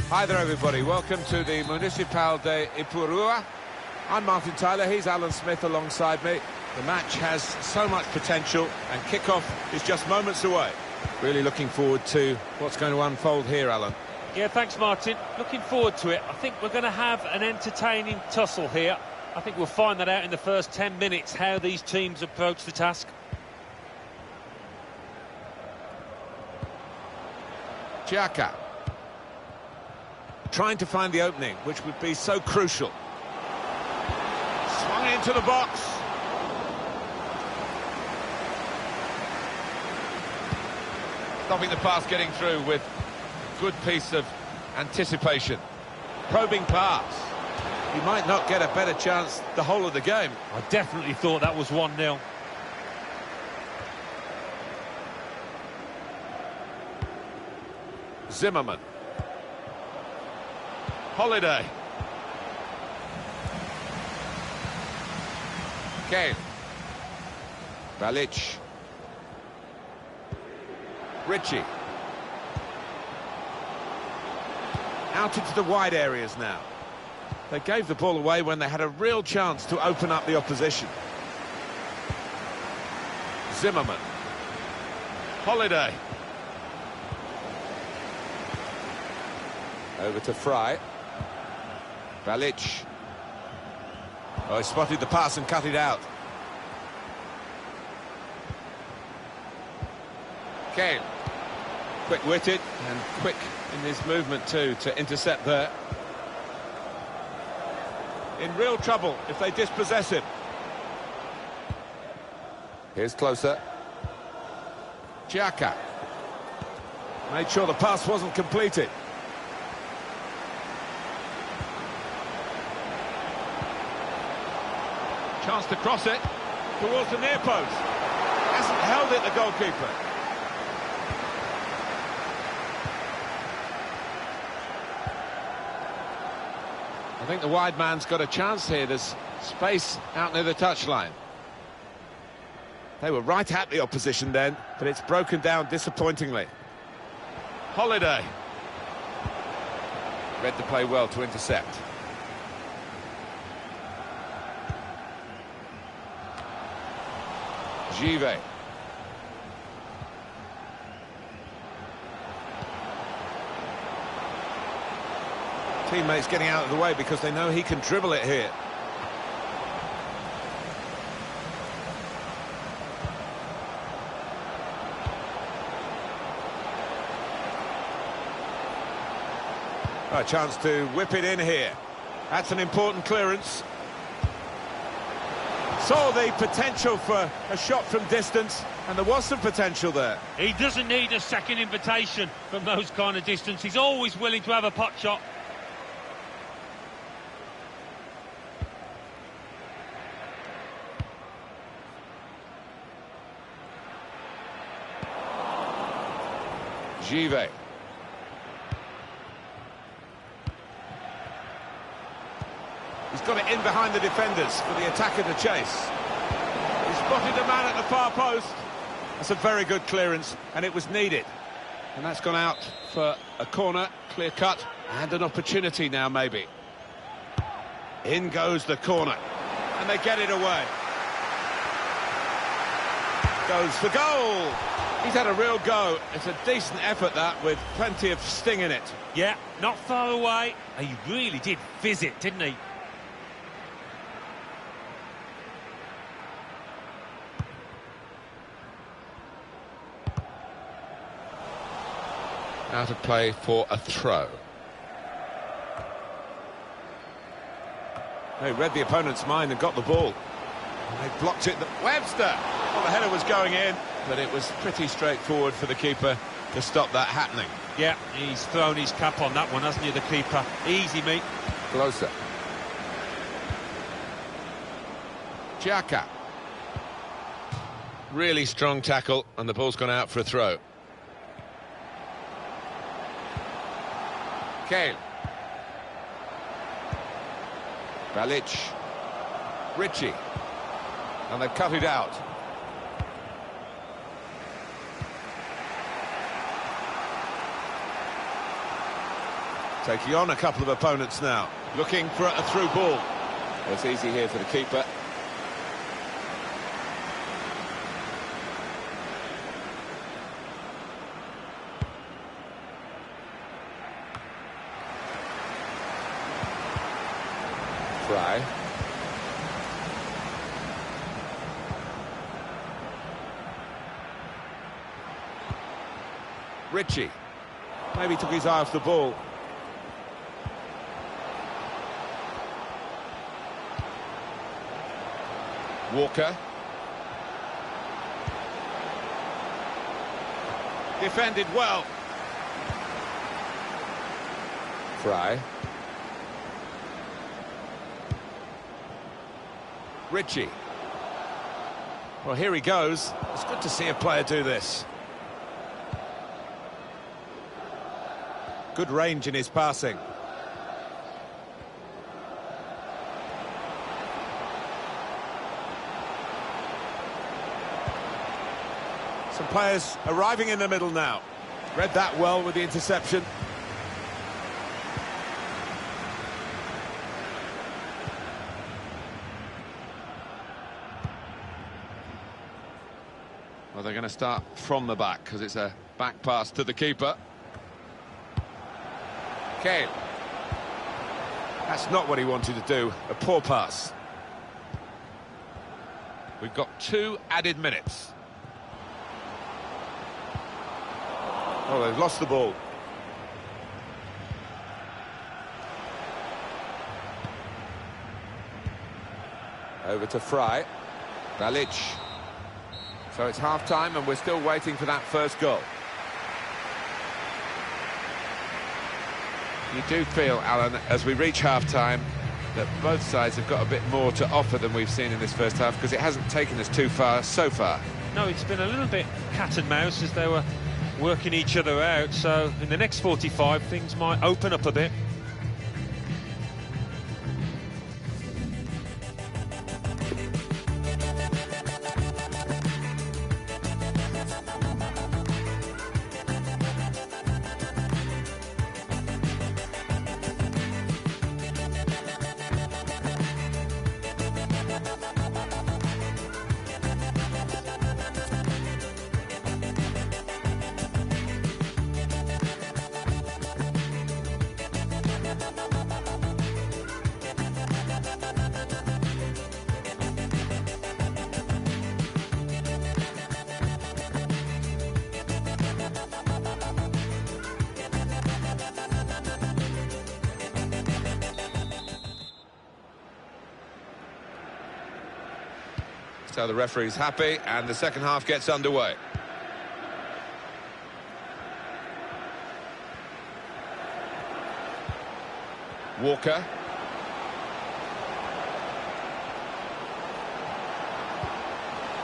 Hi there everybody, welcome to the Municipal de Ipurua. I'm Martin Tyler, he's Alan Smith alongside me. The match has so much potential and kick-off is just moments away. Really looking forward to what's going to unfold here, Alan. Yeah, thanks Martin. Looking forward to it. I think we're going to have an entertaining tussle here. I think we'll find that out in the first 10 minutes, how these teams approach the task. Xhaka. Trying to find the opening, which would be so crucial. Swung into the box. Stopping the pass getting through with a good piece of anticipation. Probing pass. He might not get a better chance the whole of the game. I definitely thought that was 1-0. Zimmerman. Holiday. Kane. Balic. Ritchie. Out into the wide areas now. They gave the ball away when they had a real chance to open up the opposition. Zimmerman. Holiday. Over to Fry. Balic. Oh, he spotted the pass and cut it out. Kane. Quick-witted and quick in his movement too to intercept there. In real trouble if they dispossess him. Here's closer. Xhaka. Made sure the pass wasn't completed. Chance to cross it towards the near post. Hasn't held it, the goalkeeper. I think the wide man's got a chance here. There's space out near the touchline. They were right at the opposition then, but it's broken down disappointingly. Holiday. Read the play well to intercept. Givet. Teammates getting out of the way because they know he can dribble it here. A chance to whip it in here. That's an important clearance. Saw the potential for a shot from distance, and there was some potential there. He doesn't need a second invitation from those kind of distance. He's always willing to have a pot shot. Givet. He's got it in behind the defenders for the attacker to chase. He spotted a man at the far post. That's a very good clearance, and it was needed. And that's gone out for a corner, clear cut, and an opportunity now maybe. In goes the corner, and they get it away. Goes for goal. He's had a real go. It's a decent effort, that, with plenty of sting in it. Yeah, not far away. He really did fizz it, didn't he? Out of play for a throw. They read the opponent's mind and got the ball. And they blocked it. Webster! Well, the header was going in, but it was pretty straightforward for the keeper to stop that happening. Yeah, he's thrown his cap on that one, hasn't he, the keeper? Easy, mate. Closer. Xhaka. Really strong tackle, and the ball's gone out for a throw. Kane. Balic. Ritchie. And they've cut it out. Taking on a couple of opponents now. Looking for a through ball. Well, it's easy here for the keeper. Fry. Ritchie. Maybe took his eye off the ball. Walker. Defended well. Fry. Ritchie. Well, here he goes. It's good to see a player do this. Good range in his passing. Some players arriving in the middle now. Read that well with the interception. Well, they're going to start from the back because it's a back pass to the keeper. Kane. That's not what he wanted to do. A poor pass. We've got 2 added minutes. Oh, they've lost the ball. Over to Fry. Balic. So it's half-time and we're still waiting for that first goal. You do feel, Alan, as we reach half-time, that both sides have got a bit more to offer than we've seen in this first half, because it hasn't taken us too far so far. No, it's been a little bit cat and mouse as they were working each other out, so in the next 45 things might open up a bit. So the referee's happy and the second half gets underway. Walker.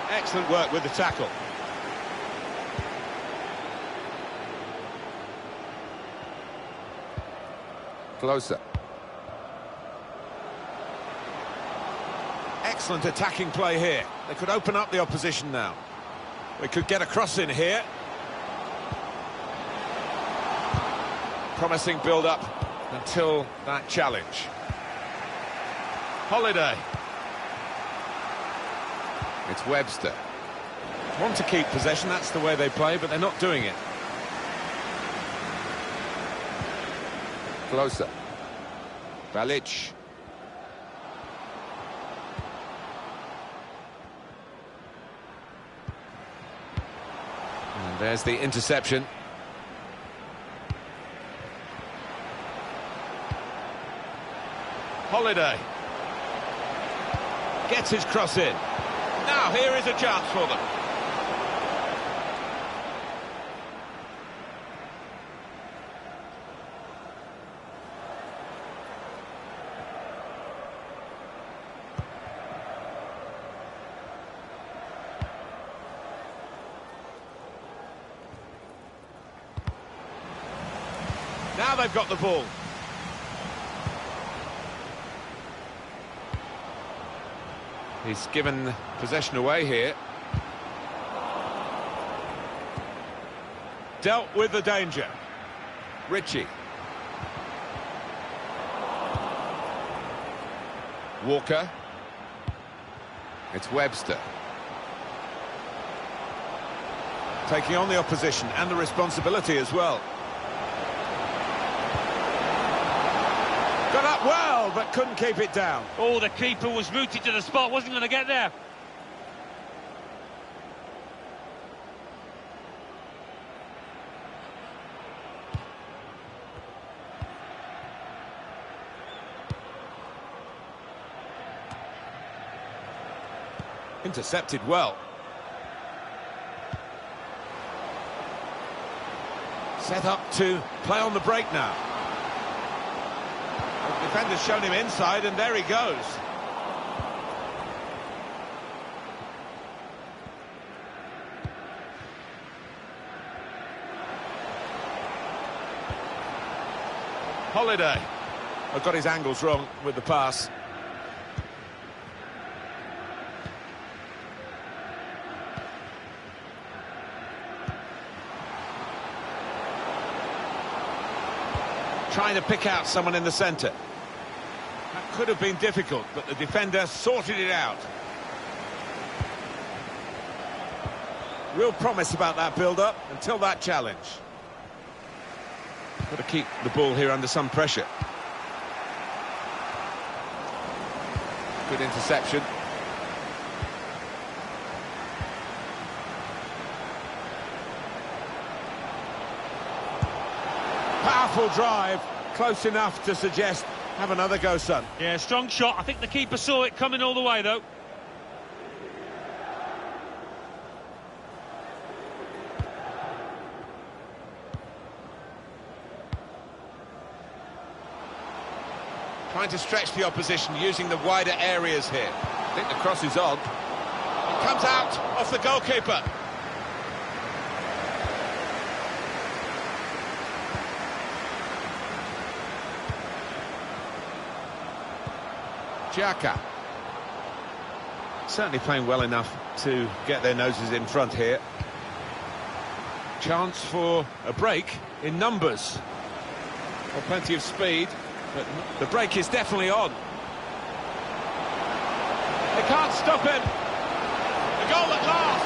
Excellent work with the tackle. Closer. Excellent attacking play here. They could open up the opposition now. They could get a cross in here. Promising build-up until that challenge. Holiday. It's Webster. Want to keep possession, that's the way they play, but they're not doing it. Closer. Balic. And there's the interception. Holiday. Gets his cross in. Now here is a chance for them. Now they've got the ball. He's given possession away here. Dealt with the danger. Ritchie. Walker. It's Webster. Taking on the opposition and the responsibility as well. Got up well, but couldn't keep it down. Oh, the keeper was rooted to the spot, wasn't going to get there. Intercepted well. Set up to play on the break now. The defender's shown him inside, and there he goes. Holiday. I've got his angles wrong with the pass. Trying to pick out someone in the centre. That could have been difficult, but the defender sorted it out. Real promise about that build-up until that challenge. Got to keep the ball here under some pressure. Good interception. Powerful drive, close enough to suggest, have another go, son. Yeah, strong shot. I think the keeper saw it coming all the way, though. Trying to stretch the opposition, using the wider areas here. I think the cross is on. It comes out off the goalkeeper. Xhaka. Certainly playing well enough to get their noses in front here. Chance for a break in numbers. Well, plenty of speed, but the break is definitely on. They can't stop him. The goal at last.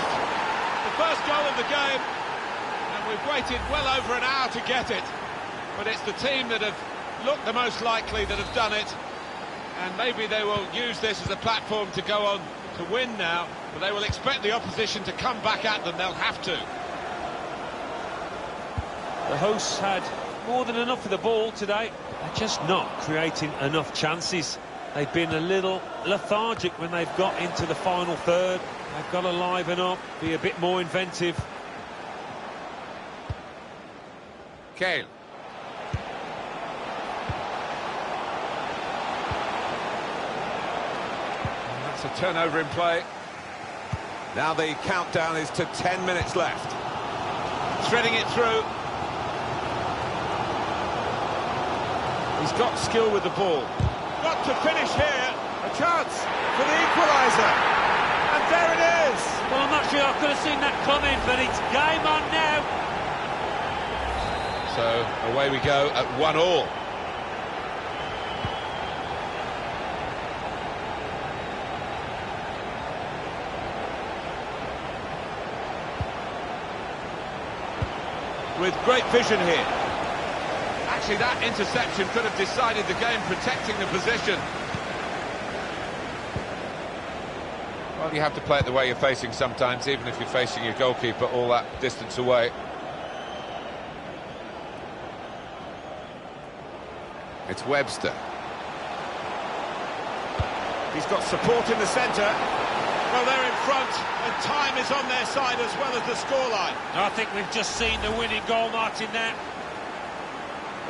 The first goal of the game. And we've waited well over an hour to get it. But it's the team that have looked the most likely that have done it. And maybe they will use this as a platform to go on to win now, but they will expect the opposition to come back at them. They'll have to. The hosts had more than enough of the ball today. They're just not creating enough chances. They've been a little lethargic when they've got into the final third. They've got to liven up, be a bit more inventive. Kale. It's a turnover in play. Now the countdown is to 10 minutes left. Threading it through. He's got skill with the ball. Got to finish here. A chance for the equaliser. And there it is. Well, I'm not sure I could have seen that coming, but it's game on now. So away we go at 1-1. With great vision here. Actually, that interception could have decided the game, protecting the position. Well, you have to play it the way you're facing sometimes, even if you're facing your goalkeeper all that distance away. It's Webster. He's got support in the centre. Well, they're in front, and time is on their side as well as the scoreline. I think we've just seen the winning goal, Martin, there.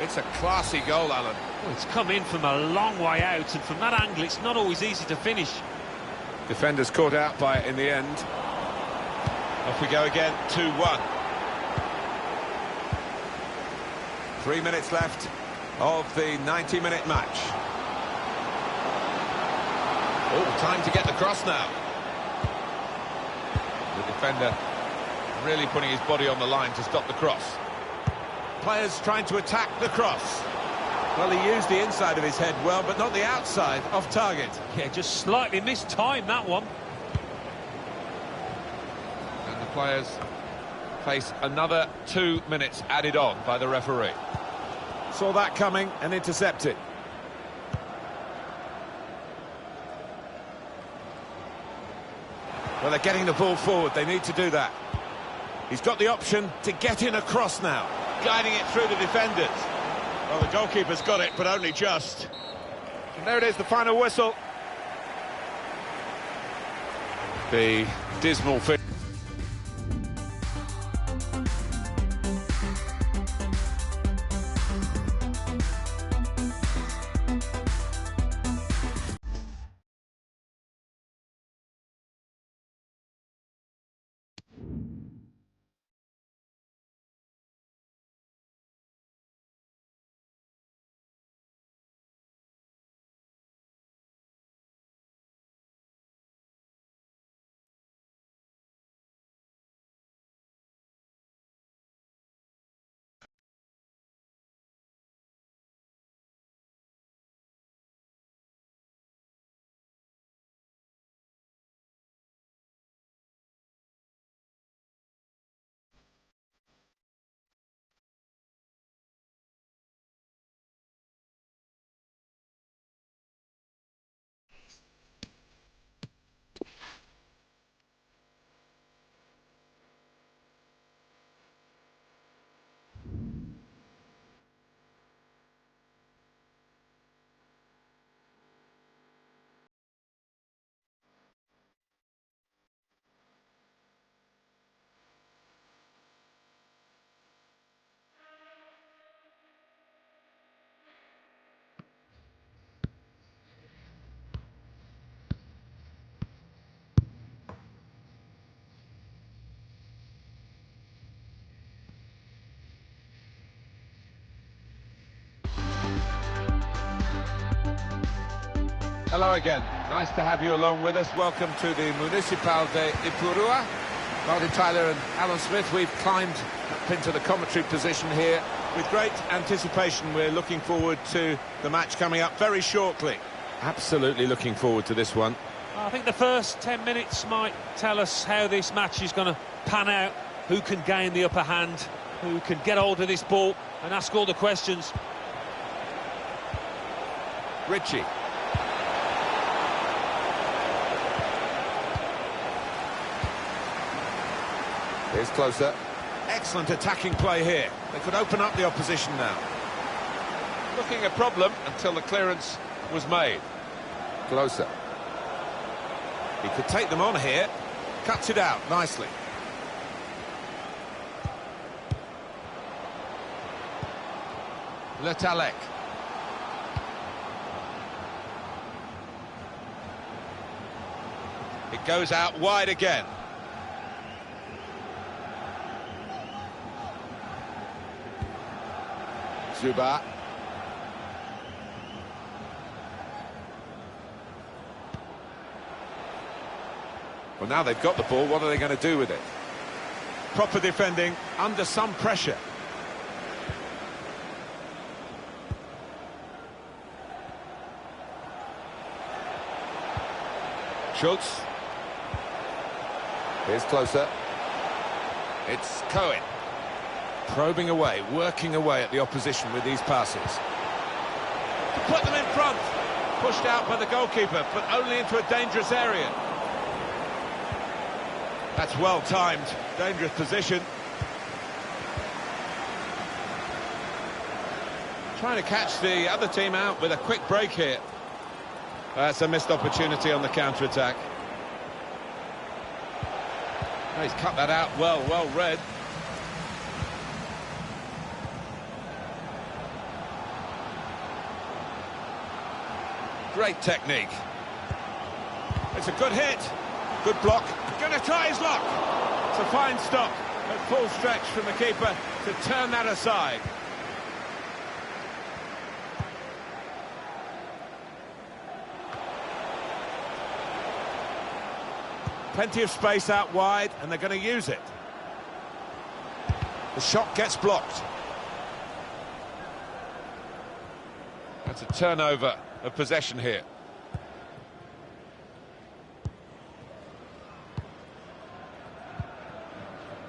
It's a classy goal, Alan. Well, it's come in from a long way out, and from that angle, it's not always easy to finish. Defenders caught out by it in the end. Off we go again, 2-1. 3 minutes left of the 90-minute match. Oh, time to get the cross now. The defender really putting his body on the line to stop the cross. Players trying to attack the cross. Well, he used the inside of his head well, but not the outside, off target. Yeah, just slightly mistimed that one. And the players face another 2 minutes added on by the referee. Saw that coming and intercepted. Well, they're getting the ball forward. They need to do that. He's got the option to get in across now, guiding it through the defenders. Well, the goalkeeper's got it, but only just. And there it is, the final whistle. The dismal finish. Hello again. Nice to have you along with us. Welcome to the Municipal de Ipurua. Martin Tyler and Alan Smith, we've climbed up into the commentary position here. With great anticipation, we're looking forward to the match coming up very shortly. Absolutely looking forward to this one. I think the first 10 minutes might tell us how this match is going to pan out, who can gain the upper hand, who can get hold of this ball and ask all the questions. Ritchie. Here's closer. Excellent attacking play here. They could open up the opposition now. Looking a problem until the clearance was made. Closer. He could take them on here. Cuts it out nicely. Letalek. It goes out wide again. Zuba. Well, now they've got the ball, what are they going to do with it? Proper defending, under some pressure. Schultz. Here's closer. It's Cohen. Probing away, working away at the opposition with these passes. To put them in front. Pushed out by the goalkeeper, but only into a dangerous area. That's well timed, dangerous position. Trying to catch the other team out with a quick break here. That's a missed opportunity on the counter-attack. Oh, he's cut that out well read. Great technique. It's a good hit. Good block. Going to try his luck. It's a fine stop at full stretch from the keeper to turn that aside. Plenty of space out wide, and they're going to use it. The shot gets blocked. That's a turnover of possession here.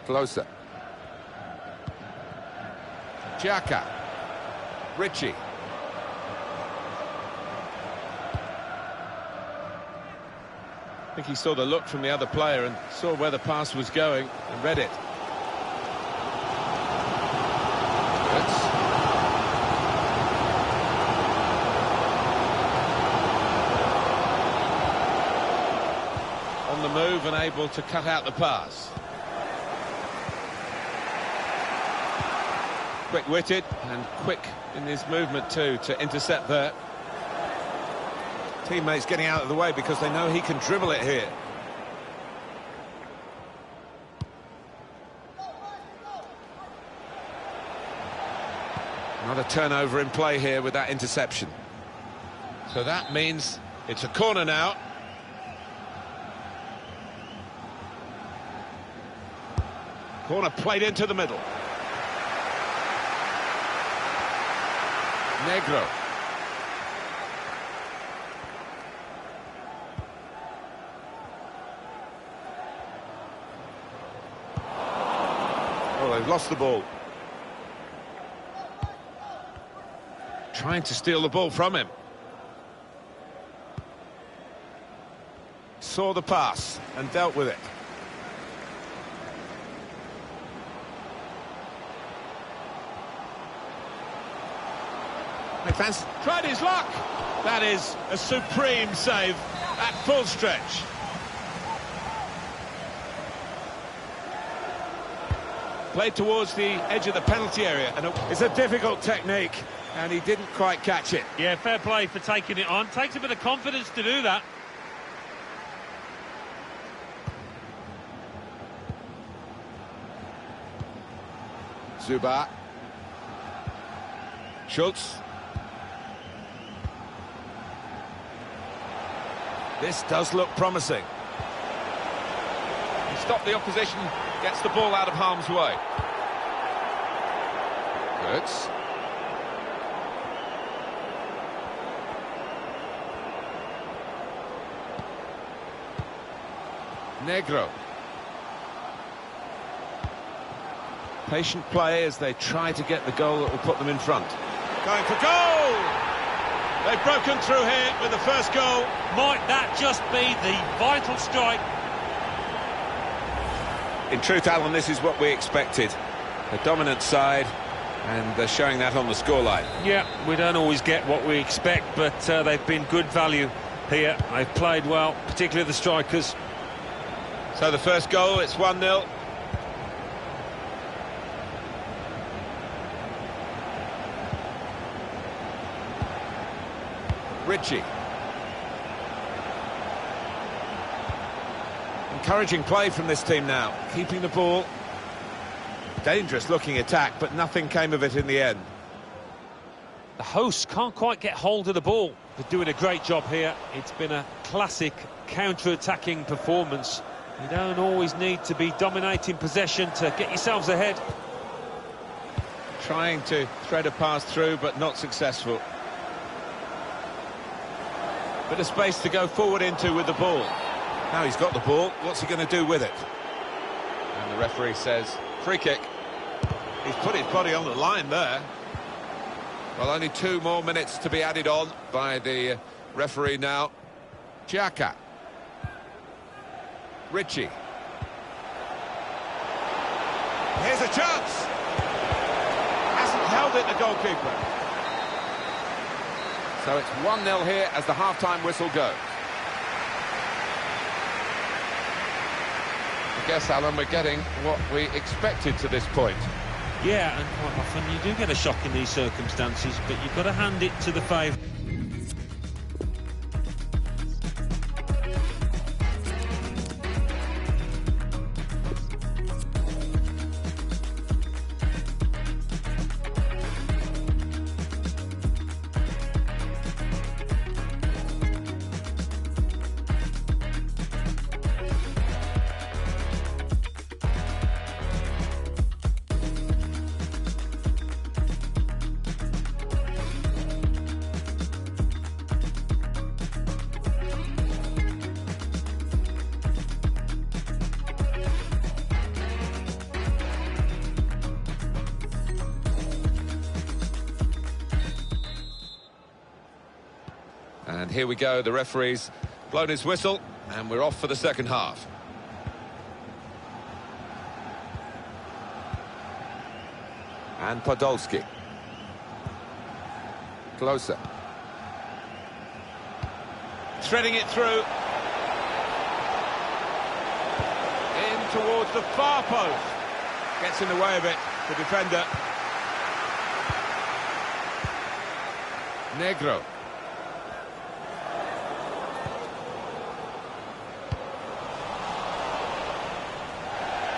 Closer. Xhaka. Ritchie. I think he saw the look from the other player and saw where the pass was going and read it. On the move and able to cut out the pass. Quick-witted and quick in his movement too to intercept there. Teammates getting out of the way because they know he can dribble it here. Another turnover in play here with that interception. So that means it's a corner now. Corner played into the middle. Negro. Oh, they've lost the ball. Trying to steal the ball from him. Saw the pass and dealt with it. Tried his luck. That is a supreme save at full stretch. Played towards the edge of the penalty area, and it's a difficult technique, and he didn't quite catch it. Yeah, fair play for taking it on. Takes a bit of confidence to do that. Zuba. This does look promising. He stopped the opposition, gets the ball out of harm's way. Good. Negro. Patient play as they try to get the goal that will put them in front. Going for goal! They've broken through here with the first goal. Might that just be the vital strike? In truth, Alan, this is what we expected. A dominant side, and they're showing that on the scoreline. Yeah, we don't always get what we expect, but they've been good value here. They've played well, particularly the strikers. So the first goal, it's 1-0. Ritchie. Encouraging play from this team now, keeping the ball. Dangerous looking attack, but nothing came of it in the end. The hosts can't quite get hold of the ball. They're doing a great job here. It's been a classic counter-attacking performance. You don't always need to be dominating possession to get yourselves ahead. Trying to thread a pass through, but not successful. Bit of space to go forward into with the ball. Now he's got the ball, what's he going to do with it? And the referee says, free kick. He's put his body on the line there. Well, only 2 more minutes to be added on by the referee now. Xhaka. Ritchie. Here's a chance. Hasn't held it, the goalkeeper. So it's 1-0 here as the half-time whistle goes. I guess, Alan, we're getting what we expected to this point. Yeah, and quite often you do get a shock in these circumstances, but you've got to hand it to the favourite. And here we go, the referee's blown his whistle, and we're off for the second half. And Podolski. Closer. Threading it through. In towards the far post. Gets in the way of it, the defender. Negro.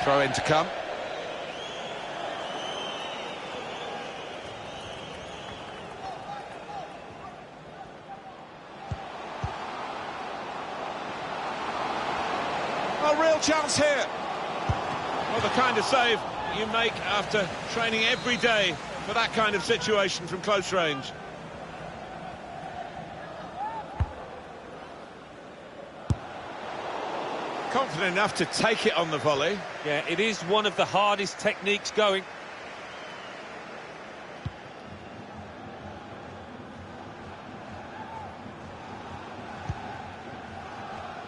Throw in to come. A real chance here. Well, the kind of save you make after training every day for that kind of situation from close range. Confident enough to take it on the volley. Yeah, it is one of the hardest techniques going.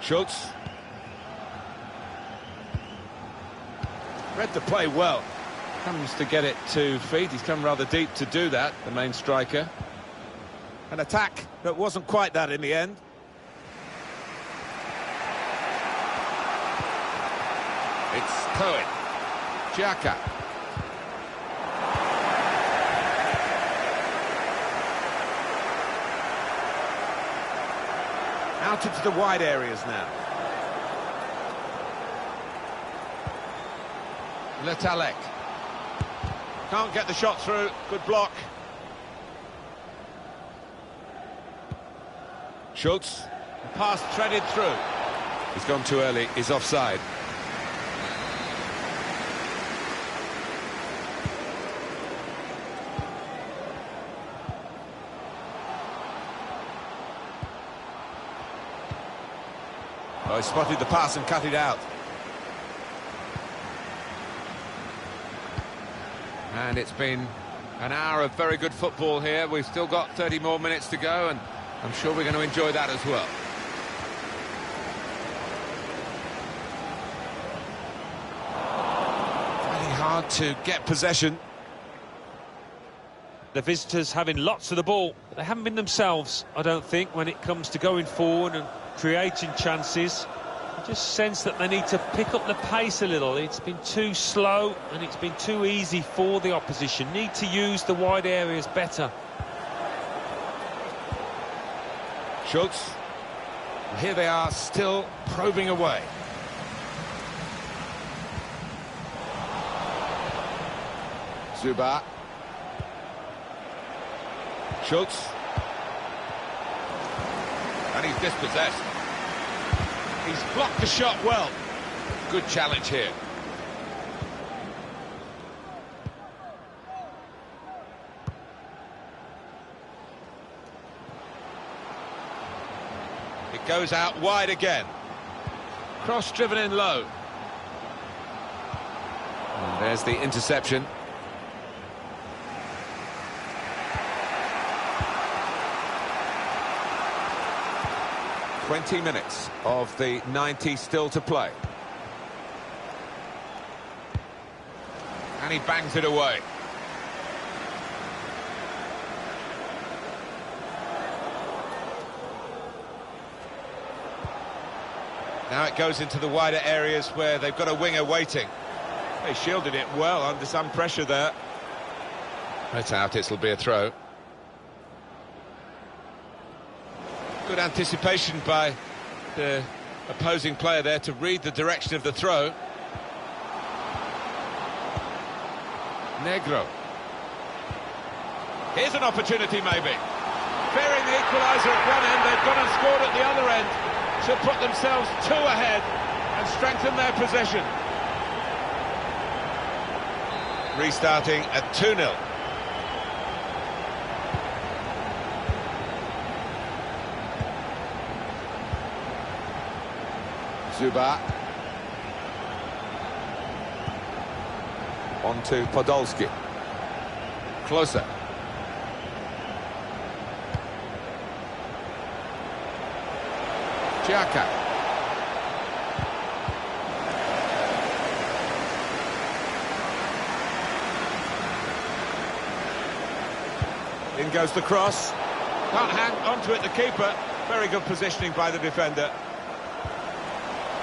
Schultz. Read the play well. Comes to get it to feet. He's come rather deep to do that, the main striker. An attack that wasn't quite that in the end. It's Cohen. Xhaka. Out into the wide areas now. Letalek. Can't get the shot through. Good block. Schultz. The pass threaded through. He's gone too early, he's offside. Oh, he spotted the pass and cut it out. And it's been an hour of very good football here. We've still got 30 more minutes to go, and I'm sure we're going to enjoy that as well. Finding hard to get possession. The visitors having lots of the ball, but they haven't been themselves, I don't think, when it comes to going forward and creating chances. I just sense that they need to pick up the pace a little. It's been too slow and it's been too easy for the opposition. Need to use the wide areas better. Schultz. Here they are, still probing away. Zuba. Schultz. And he's dispossessed. He's blocked the shot well. Good challenge here. It goes out wide again. Cross driven in low. And there's the interception. "20 minutes of the 90 still to play. And he bangs it away. Now it goes into the wider areas where they've got a winger waiting. They shielded it well under some pressure there. It's out, it'll be a throw. Good anticipation by the opposing player there to read the direction of the throw. Negro. Here's an opportunity maybe. Fearing the equaliser at one end, they've gone and scored at the other end to put themselves 2 ahead and strengthen their possession. Restarting at 2-0. Zuba. On to Podolski. Closer. Xhaka. In goes the cross. Can't hang onto it, the keeper. Very good positioning by the defender.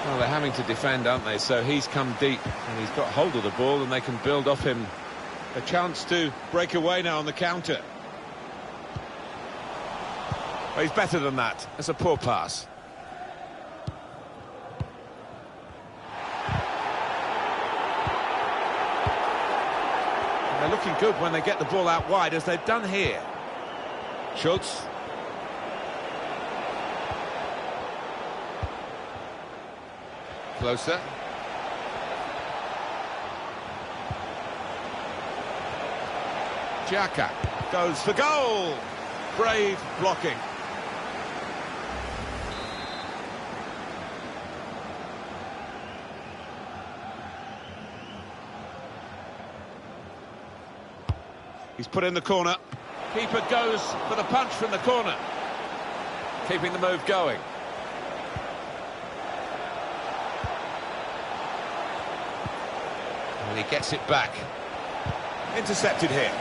Well, they're having to defend, aren't they? So he's come deep and he's got hold of the ball and they can build off him. A chance to break away now on the counter. Well, he's better than that. It's a poor pass. And they're looking good when they get the ball out wide, as they've done here. Schultz. Closer. Xhaka goes for goal. Brave blocking. He's put in the corner. Keeper goes for the punch from the corner. Keeping the move going. And he gets it back. Intercepted here.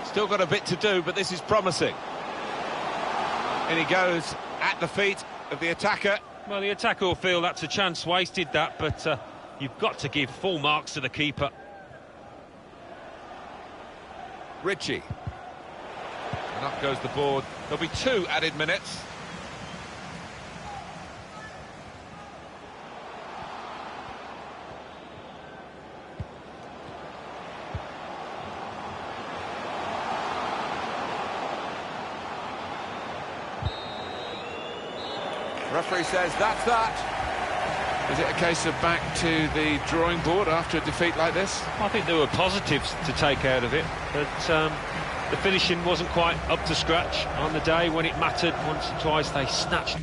Still got a bit to do, but this is promising. And he goes at the feet of the attacker. Well, the attacker will feel that's a chance wasted, that, but you've got to give full marks to the keeper. Ritchie. And up goes the board. There'll be 2 added minutes. Referee says that's that. Is it a case of back to the drawing board after a defeat like this? I think there were positives to take out of it, but the finishing wasn't quite up to scratch on the day when it mattered. Once or twice they snatched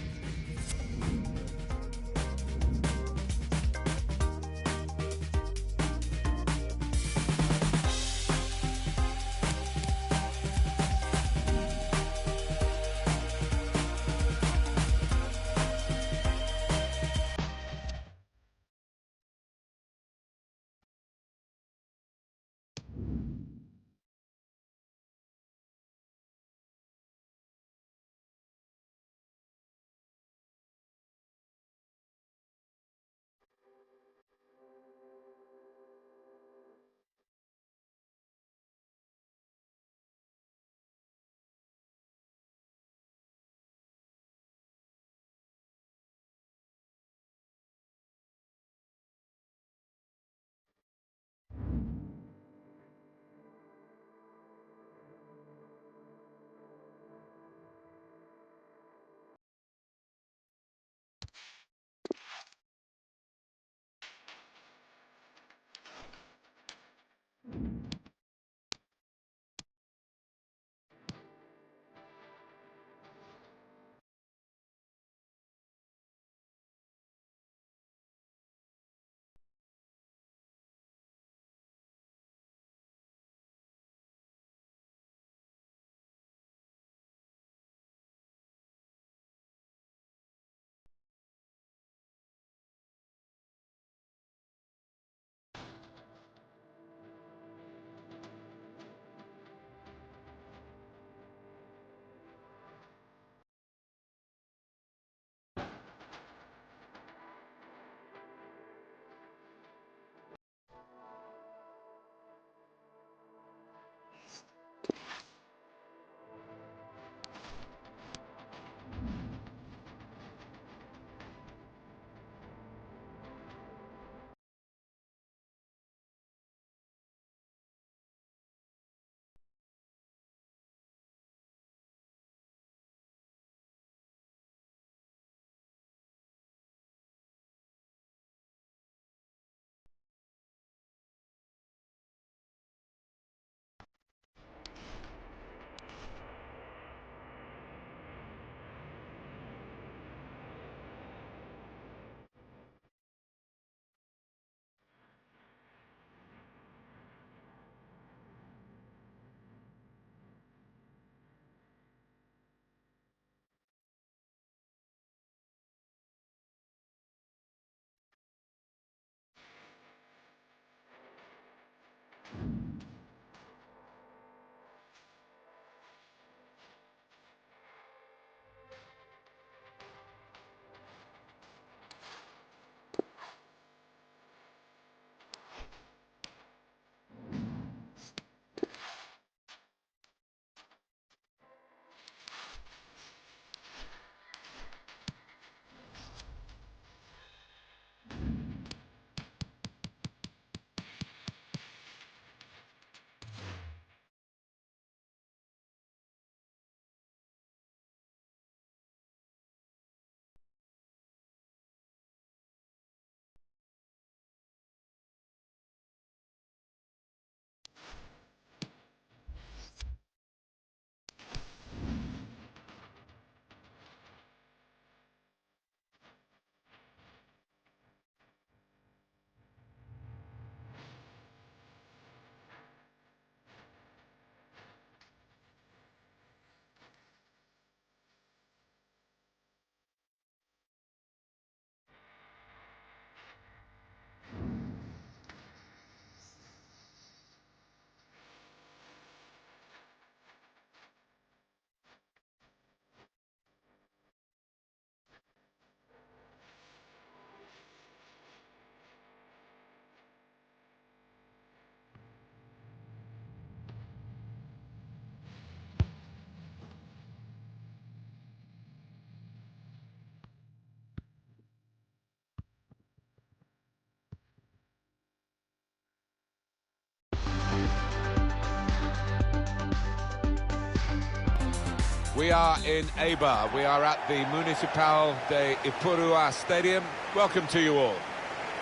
We are in Eibar. We are at the Municipal de Ipurua Stadium. Welcome to you all.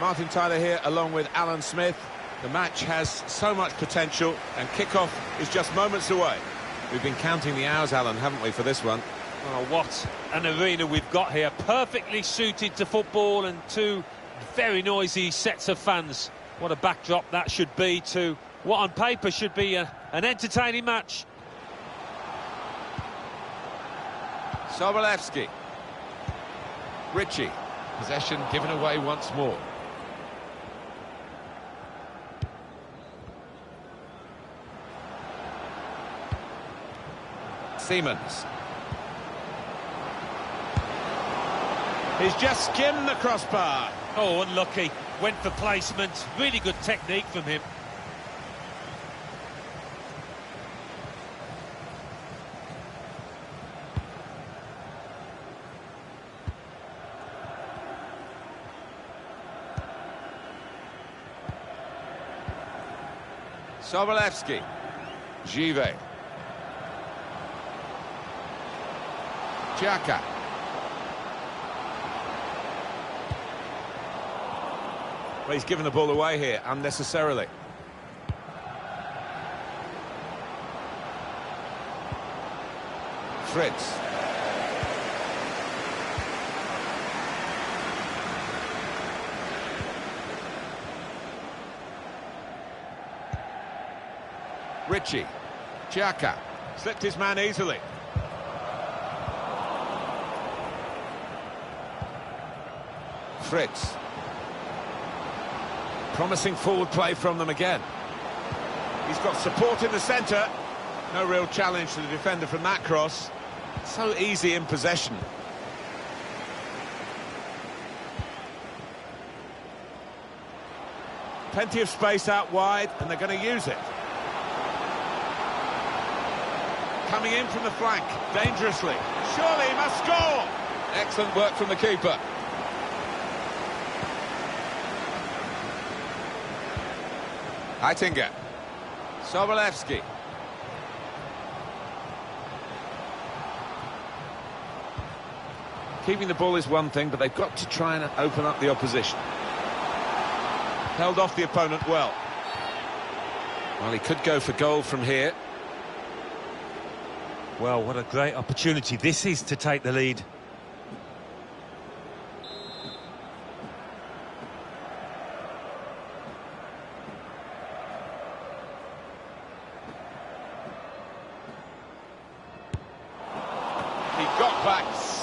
Martin Tyler here along with Alan Smith. The match has so much potential and kick-off is just moments away. We've been counting the hours, Alan, haven't we, for this one? Oh, what an arena we've got here. Perfectly suited to football and two very noisy sets of fans. What a backdrop that should be to what on paper should be an entertaining match. Sobolewski. Ritchie. Possession given away once more. Siemens. He's just skimmed the crossbar. Oh, unlucky. Went for placement. Really good technique from him. Sobolewski. Givet. Xhaka. Well, he's given the ball away here unnecessarily. Fritz. Ritchie. Xhaka. Slipped his man easily. Fritz. Promising forward play from them again. He's got support in the centre. No real challenge to the defender from that cross. So easy in possession. Plenty of space out wide, and they're going to use it. Coming in from the flank, dangerously. Surely he must score! Excellent work from the keeper. Heitinga. Sobolewski. Keeping the ball is one thing, but they've got to try and open up the opposition. Held off the opponent well. Well, he could go for goal from here. Well, what a great opportunity this is to take the lead.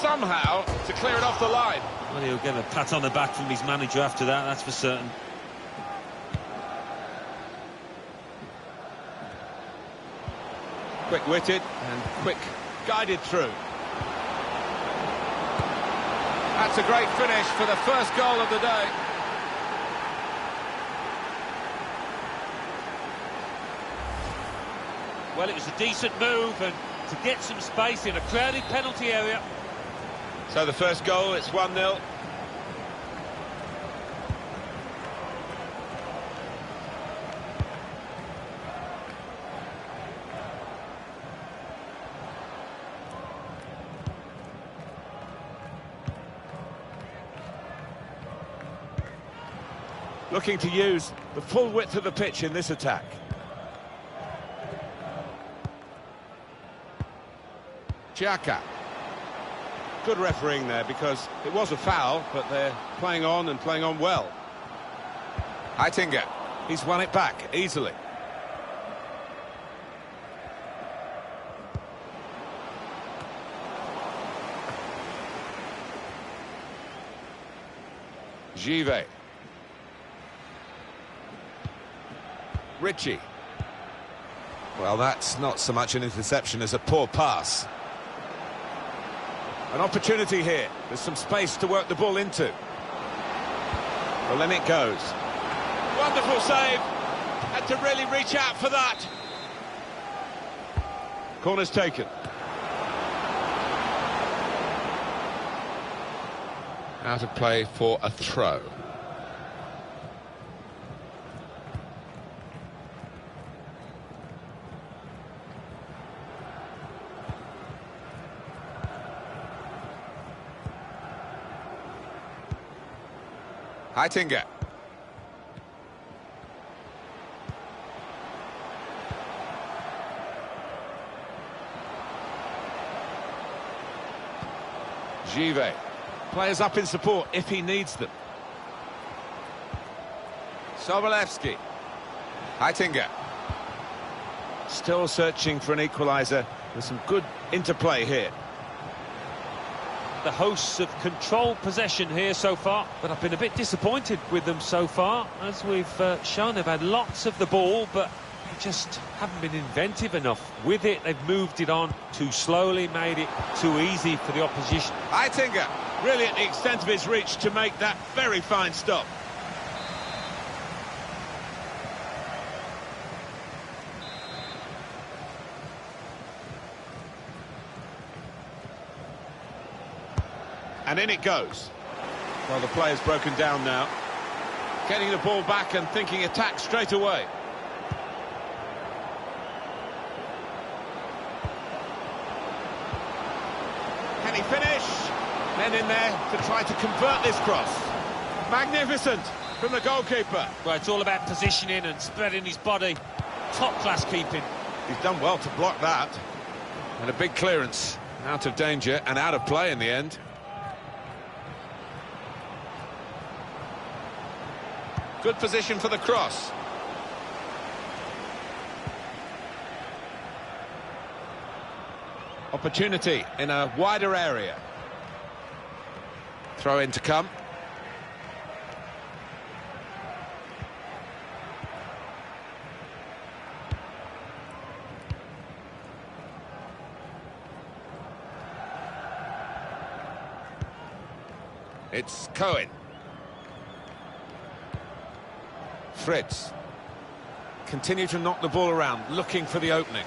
Somehow to clear it off the line. Well, he'll get a pat on the back from his manager after that, that's for certain. Quick-witted and quick guided through. That's a great finish for the first goal of the day. Well, it was a decent move and to get some space in a crowded penalty area. So the first goal, it's 1-0. Looking to use the full width of the pitch in this attack. Xhaka. Good refereeing there because it was a foul, but they're playing on and playing on well. Heitinga. He's won it back easily. Givet. Ritchie. Well, that's not so much an interception as a poor pass. An opportunity here. There's some space to work the ball into. Well, then it goes. Wonderful save. Had to really reach out for that. Corner's taken. Out of play for a throw. Heitinga. Givet. Players up in support if he needs them. Sobolewski. Heitinga. Still searching for an equaliser with some good interplay here. The hosts have controlled possession here so far, but I've been a bit disappointed with them so far. As we've shown, they've had lots of the ball, but they just haven't been inventive enough. With it, they've moved it on too slowly, made it too easy for the opposition. Heitinga, really at the extent of his reach to make that very fine stop. And in it goes. Well, the player's broken down now. Getting the ball back and thinking attack straight away. Can he finish? Men in there to try to convert this cross. Magnificent from the goalkeeper. Well, it's all about positioning and spreading his body. Top-class keeping. He's done well to block that. And a big clearance. Out of danger and out of play in the end. Good position for the cross. Opportunity in a wider area. Throw in to come. It's Cohen. Fritz. Continue to knock the ball around, looking for the opening.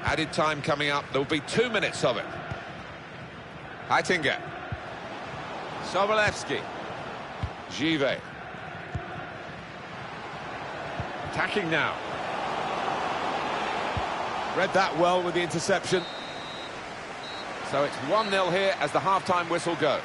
Added time coming up. There will be 2 minutes of it. Heitinga. Sobolewski. Givet. Attacking now. Read that well with the interception. So it's 1-0 here as the half-time whistle goes.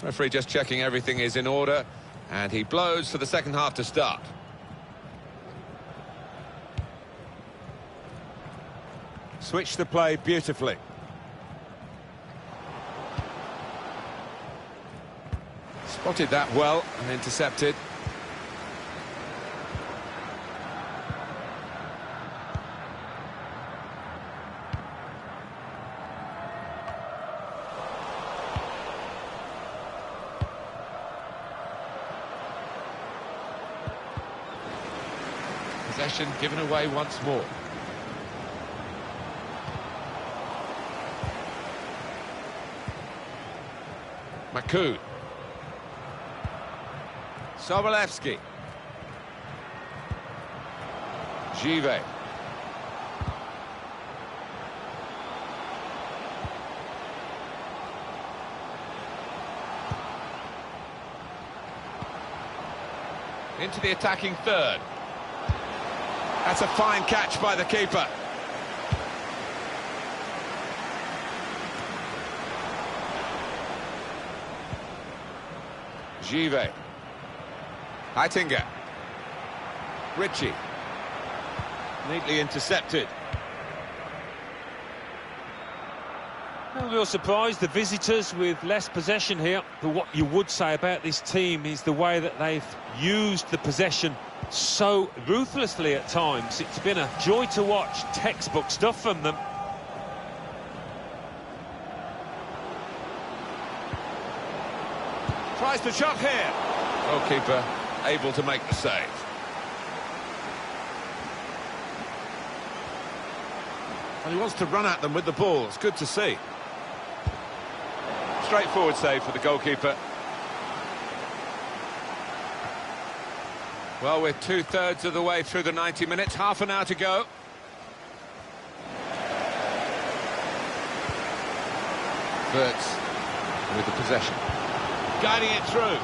Referee just checking everything is in order, and he blows for the second half to start. Switch the play beautifully. Spotted that well and intercepted. Possession given away once more. Makud. Sobolewski. Givet. Into the attacking third. That's a fine catch by the keeper. Givet. Heitinga. Ritchie. Neatly intercepted. No real surprise, the visitors with less possession here. But what you would say about this team is the way that they've used the possession so ruthlessly at times. It's been a joy to watch. Textbook stuff from them. Tries the shot here. Goalkeeper able to make the save. And he wants to run at them with the ball. It's good to see. Straightforward save for the goalkeeper. Well, we're 2/3 of the way through the 90 minutes. Half an hour to go. Wirtz with the possession. Guiding it through.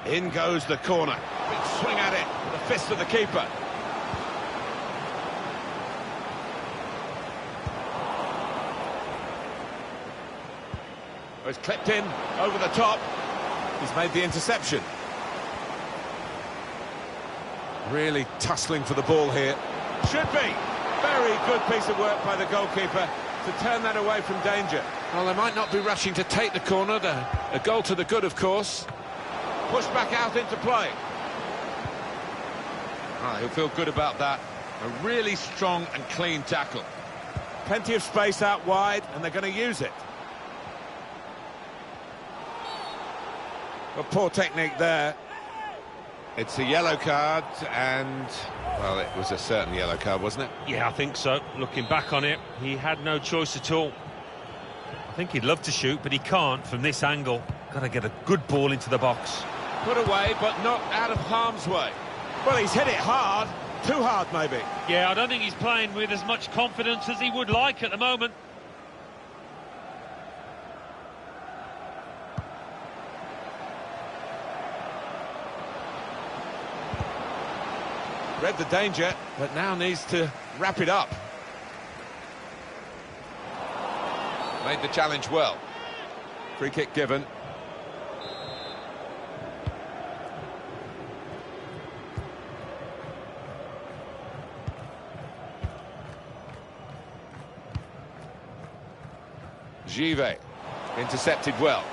In goes the corner. Big swing at it with the fist of the keeper. It's clipped in over the top. He's made the interception. Really tussling for the ball here. Should be. Very good piece of work by the goalkeeper to turn that away from danger. Well, they might not be rushing to take the corner. A goal to the good, of course. Pushed back out into play. Oh, he'll feel good about that. A really strong and clean tackle. Plenty of space out wide, and they're going to use it. Well, poor technique there. It's a yellow card, and, well, it was a certain yellow card, wasn't it? Yeah, I think so. Looking back on it, he had no choice at all. I think he'd love to shoot, but he can't from this angle. Got to get a good ball into the box. Put away, but not out of harm's way. Well, he's hit it hard. Too hard, maybe. Yeah, I don't think he's playing with as much confidence as he would like at the moment. Read the danger, but now needs to wrap it up. Made the challenge well. Free kick given. Givet intercepted well.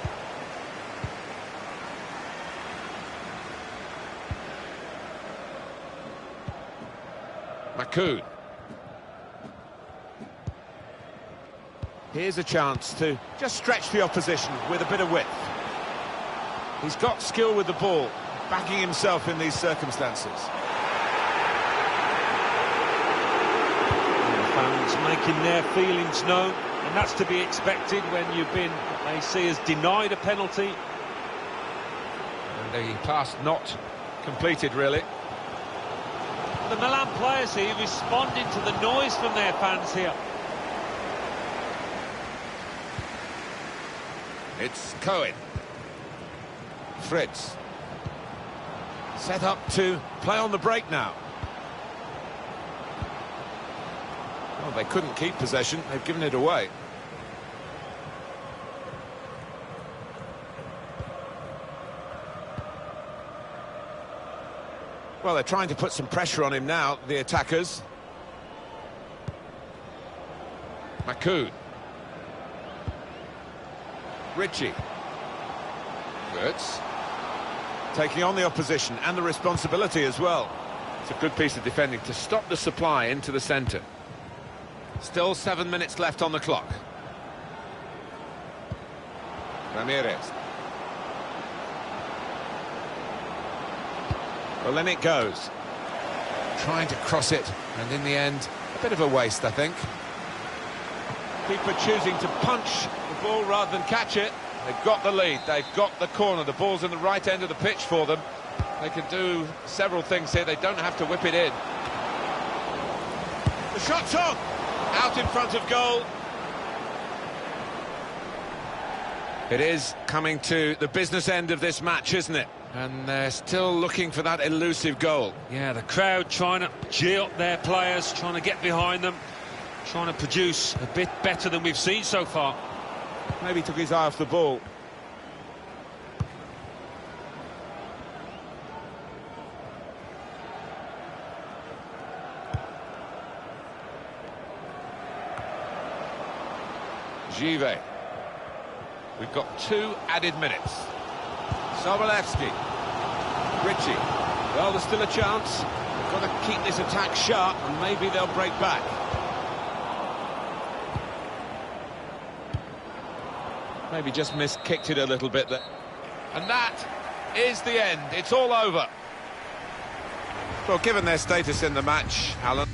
Makoun. Here's a chance to just stretch the opposition with a bit of width. He's got skill with the ball, backing himself in these circumstances. And the fans making their feelings known, and that's to be expected when you've been, what they see as denied a penalty. And the pass not completed, really. The Milan players here responding to the noise from their fans here. It's Cohen. Fritz. Set up to play on the break now. Well, they couldn't keep possession. They've given it away. Well, they're trying to put some pressure on him now, the attackers. Makoun. Ritchie. Wirtz. Taking on the opposition and the responsibility as well. It's a good piece of defending to stop the supply into the centre. Still 7 minutes left on the clock. Ramirez. Well, in it goes. Trying to cross it, and in the end, a bit of a waste, I think. Keeper choosing to punch the ball rather than catch it. They've got the lead, they've got the corner. The ball's in the right end of the pitch for them. They can do several things here. They don't have to whip it in. The shot's on! Out in front of goal. It is coming to the business end of this match, isn't it? And they're still looking for that elusive goal. Yeah, the crowd trying to cheer up their players, trying to get behind them, trying to produce a bit better than we've seen so far. Maybe took his eye off the ball. Give. We've got 2 added minutes. Sobolewski. Ritchie. Well, there's still a chance. They've got to keep this attack sharp, and maybe they'll break back. Maybe just kicked it a little bit there. And that is the end. It's all over. Well, given their status in the match, Alan...